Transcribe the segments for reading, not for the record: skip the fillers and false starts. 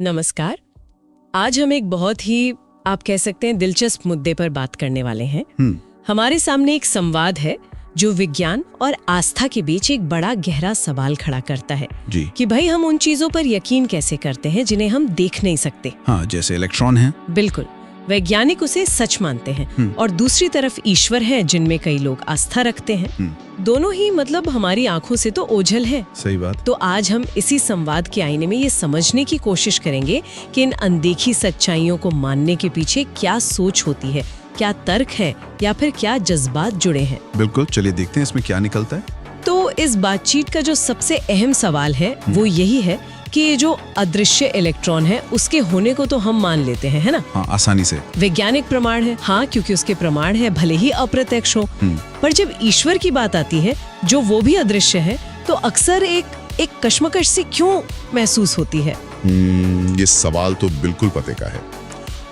नमस्कार। आज हम एक बहुत ही, आप कह सकते हैं, दिलचस्प मुद्दे पर बात करने वाले हैं। हमारे सामने एक संवाद है जो विज्ञान और आस्था के बीच एक बड़ा गहरा सवाल खड़ा करता है जी। कि भाई हम उन चीजों पर यकीन कैसे करते हैं जिन्हें हम देख नहीं सकते। हाँ, जैसे इलेक्ट्रॉन है। बिल्कुल, वैज्ञानिक उसे सच मानते हैं और दूसरी तरफ ईश्वर है जिनमें कई लोग आस्था रखते हैं। दोनों ही मतलब हमारी आंखों से तो ओझल है। सही बात। तो आज हम इसी संवाद के आईने में ये समझने की कोशिश करेंगे कि इन अनदेखी सच्चाइयों को मानने के पीछे क्या सोच होती है, क्या तर्क है या फिर क्या जज्बात जुड़े हैं। बिल्कुल, चलिए देखते हैं इसमें क्या निकलता है। तो इस बातचीत का जो सबसे अहम सवाल है वो यही है कि ये जो अदृश्य इलेक्ट्रॉन है उसके होने को तो हम मान लेते हैं, है ना? हाँ, आसानी से। वैज्ञानिक प्रमाण है, हाँ, क्योंकि उसके प्रमाण है, भले ही अप्रत्यक्ष हो। पर जब ईश्वर की बात आती है जो वो भी अदृश्य है, तो अक्सर एक कश्मकश सी क्यों महसूस होती है? ये सवाल तो बिल्कुल पते का है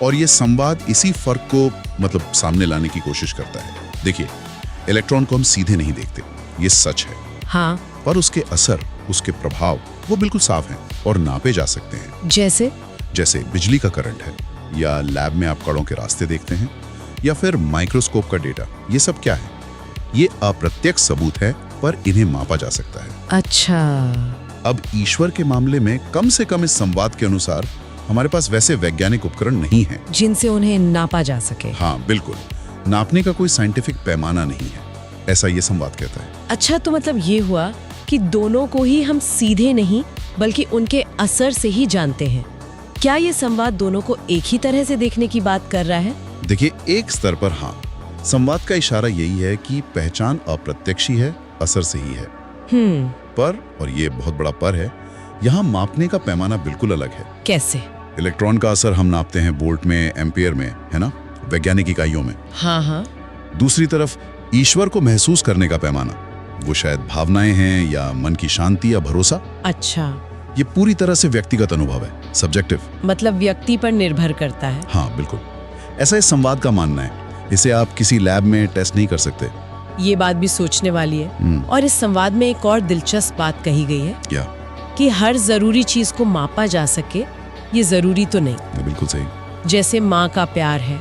और ये संवाद इसी फर्क को सामने लाने की कोशिश करता है। देखिए, इलेक्ट्रॉन को हम सीधे नहीं देखते, ये सच है। हाँ, पर उसके असर, उसके प्रभाव वो बिल्कुल साफ हैं और नापे जा सकते हैं। जैसे बिजली का करंट है, या लैब में आप कणों के रास्ते देखते हैं, या फिर माइक्रोस्कोप का डेटा। ये सब क्या है? ये अप्रत्यक्ष सबूत है, पर इन्हें मापा जा सकता है। अच्छा। अब ईश्वर के मामले में कम से कम इस संवाद के अनुसार हमारे पास वैसे वैज्ञानिक उपकरण नहीं हैं जिनसे उन्हें नापा जा सके। हाँ बिल्कुल, नापने का कोई साइंटिफिक पैमाना नहीं है, ऐसा ये संवाद कहता है। अच्छा, तो मतलब ये हुआ कि दोनों को ही हम सीधे नहीं बल्कि उनके असर से ही जानते हैं। क्या ये संवाद दोनों को एक ही तरह से देखने की बात कर रहा है? देखिए, एक स्तर पर हाँ, संवाद का इशारा यही है कि पहचान अप्रत्यक्ष ही है, असर से ही है। पर, और ये बहुत बड़ा पर है, यहाँ मापने का पैमाना बिल्कुल अलग है। कैसे? इलेक्ट्रॉन का असर हम नापते हैं वोल्ट में, एम्पियर में, है ना, वैज्ञानिक इकाइयों में। हाँ। दूसरी तरफ ईश्वर को महसूस करने का पैमाना, वो शायद भावनाएं हैं या मन की शांति या भरोसा। अच्छा, ये पूरी तरह से व्यक्तिगत अनुभव है, सब्जेक्टिव। मतलब व्यक्ति पर निर्भर करता है। हाँ बिल्कुल, ऐसा इस संवाद का मानना है। इसे आप किसी लैब में टेस्ट नहीं कर सकते। ये बात भी सोचने वाली है। और इस संवाद में एक और दिलचस्प बात कही गई है। क्या? कि हर जरूरी चीज को मापा जा सके, ये जरूरी तो नहीं। बिल्कुल सही। जैसे माँ का प्यार है,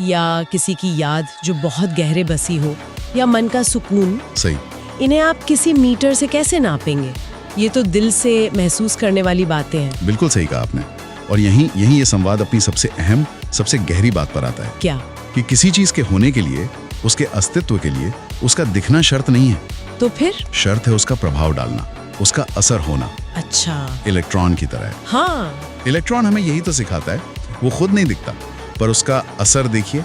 या किसी की याद जो बहुत गहरे बसी हो, या मन का सुकून। सही। इन्हें आप किसी मीटर से कैसे नापेंगे? ये तो दिल से महसूस करने वाली बातें हैं। बिल्कुल सही कहा आपने। और यहीं ये संवाद अपनी सबसे अहम, सबसे गहरी बात पर आता है। क्या? कि किसी चीज के होने के लिए, उसके अस्तित्व के लिए उसका दिखना शर्त नहीं है। तो फिर? शर्त है उसका प्रभाव डालना, उसका असर होना। अच्छा। इलेक्ट्रॉन की तरह है। हाँ। इलेक्ट्रॉन हमें यही तो सिखाता है। वो खुद नहीं दिखता, पर उसका असर देखिए,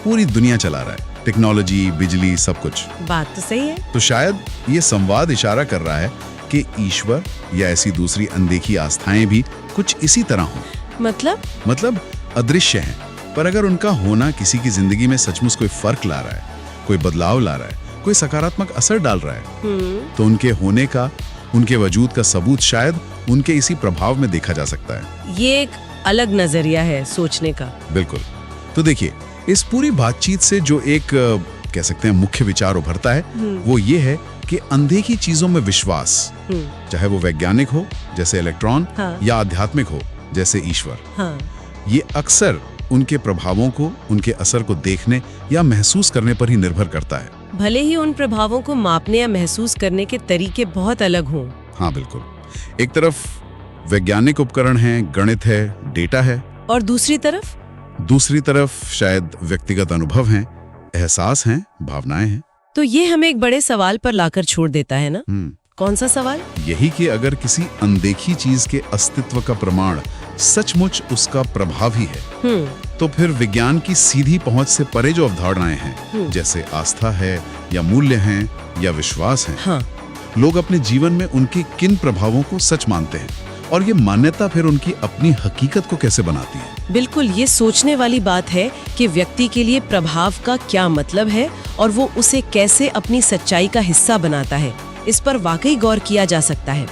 पूरी दुनिया चला रहा है, टेक्नोलॉजी, बिजली, सब कुछ। बात तो सही है। तो शायद ये संवाद इशारा कर रहा है कि ईश्वर या ऐसी दूसरी अनदेखी आस्थाएं भी कुछ इसी तरह हों। मतलब अदृश्य हैं, पर अगर उनका होना किसी की जिंदगी में सचमुच कोई फर्क ला रहा है, कोई बदलाव ला रहा है, कोई सकारात्मक असर डाल रहा है, तो उनके होने का, उनके वजूद का सबूत शायद उनके इसी प्रभाव में देखा जा सकता है। ये एक अलग नजरिया है सोचने का। बिल्कुल। तो देखिए, इस पूरी बातचीत से जो एक कह सकते हैं मुख्य विचार उभरता है, वो ये है कि अनदेखी चीजों में विश्वास, चाहे वो वैज्ञानिक हो जैसे इलेक्ट्रॉन, हाँ। या आध्यात्मिक हो जैसे ईश्वर, हाँ। ये अक्सर उनके प्रभावों को, उनके असर को देखने या महसूस करने पर ही निर्भर करता है। भले ही उन प्रभावों को मापने या महसूस करने के तरीके बहुत अलग हों। हाँ बिल्कुल। एक तरफ वैज्ञानिक उपकरण हैं, गणित है, डेटा है, और दूसरी तरफ शायद व्यक्तिगत अनुभव हैं, एहसास हैं, भावनाएं हैं। तो ये हमें एक बड़े सवाल पर लाकर छोड़ देता है ना? कौन सा सवाल? यही कि अगर किसी अनदेखी चीज के अस्तित्व का प्रमाण सचमुच उसका प्रभाव ही है, तो फिर विज्ञान की सीधी पहुंच से परे जो अवधारणाएं हैं, जैसे आस्था है, या मूल्य हैं, या विश्वास है, हाँ। लोग अपने जीवन में उनके किन प्रभावों को सच मानते हैं, और ये मान्यता फिर उनकी अपनी हकीकत को कैसे बनाती है। बिल्कुल, ये सोचने वाली बात है कि व्यक्ति के लिए प्रभाव का क्या मतलब है और वो उसे कैसे अपनी सच्चाई का हिस्सा बनाता है। इस पर वाकई गौर किया जा सकता है।